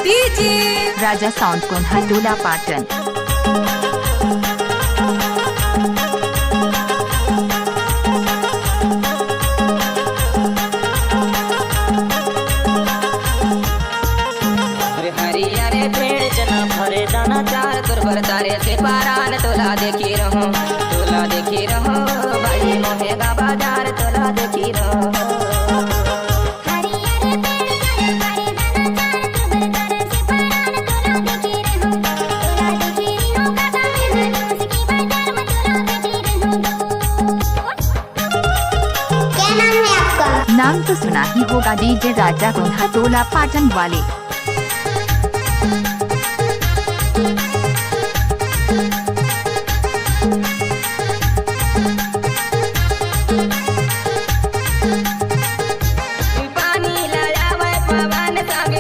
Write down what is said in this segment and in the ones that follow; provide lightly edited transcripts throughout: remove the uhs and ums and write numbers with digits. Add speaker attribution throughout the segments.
Speaker 1: DJ
Speaker 2: राजा sound कोन्हा टोला पाटन।
Speaker 3: हरियारे पेड़ जना भरे दाना चार तुरबर तारे से पारान तोला देखी रहो भाई मोहेगा बाजार तोला देखी रहो।
Speaker 2: नाम तो सुना ही होगा डीजे राजा कोन्हा टोला पाटन वाले।
Speaker 3: पानी लायावे पवन संग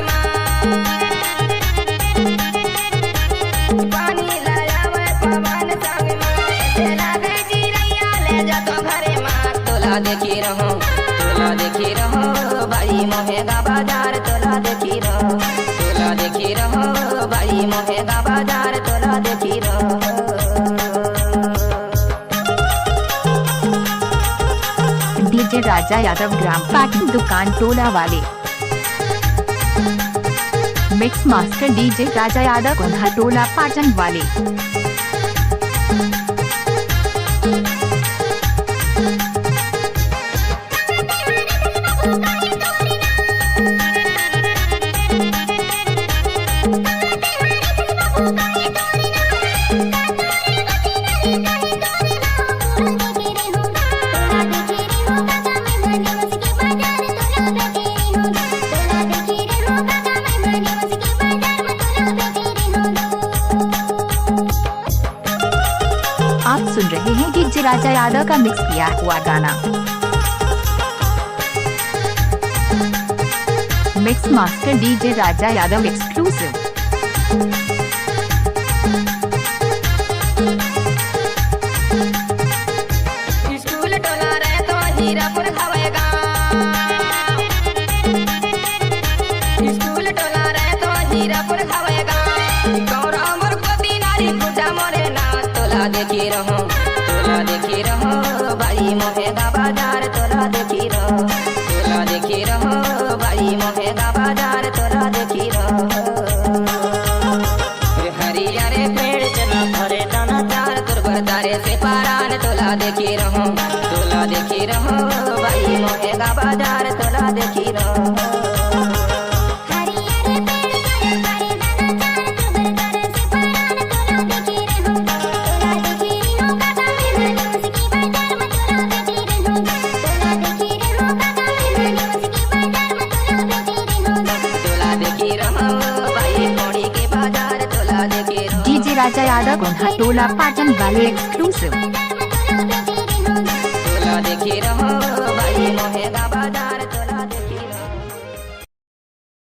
Speaker 3: पानी लायावे पवन संग तेला गई चिड़ैया ले जा तो घरे माँ तोला देखी रहो भाई मोहेगा बाजार तोला देखी रहो भाई मोहेगा बाजार तोला देखी रहो।
Speaker 2: डीजे राजा यादव ग्राम पाटन दुकान टोला वाले। मिक्स मास्टर डीजे राजा यादव कोन्हा टोला पाटन वाले। आप सुन रहे हैं डीजे राजा यादव का मिक्स किया हुआ गाना। मिक्स मास्टर डीजे राजा यादव एक्सक्लूसिव।
Speaker 3: स्कूल टोला रहे तो हीरापुर खवेगा स्कूल टोला रहे तो हीरापुर खवेगा गौरा मोर को दिनारी पूजा मोरे ना तोला देखी रहो भाई मोहेगा बाजार तोला देखी रहो भाई मोहेगा बाजार तोला देखी रहो। हरियारे पेड़ जना भरे दाना चार तुरबर तारे से पारान तोला देखी रहो भाई मोहेगा बाजार तोला देखी रहो।
Speaker 2: डीजे राजा यादव कोन्हा टोला पाटन वाले एक्सक्लूसिव।
Speaker 3: देखी रहो भाई मोहेगा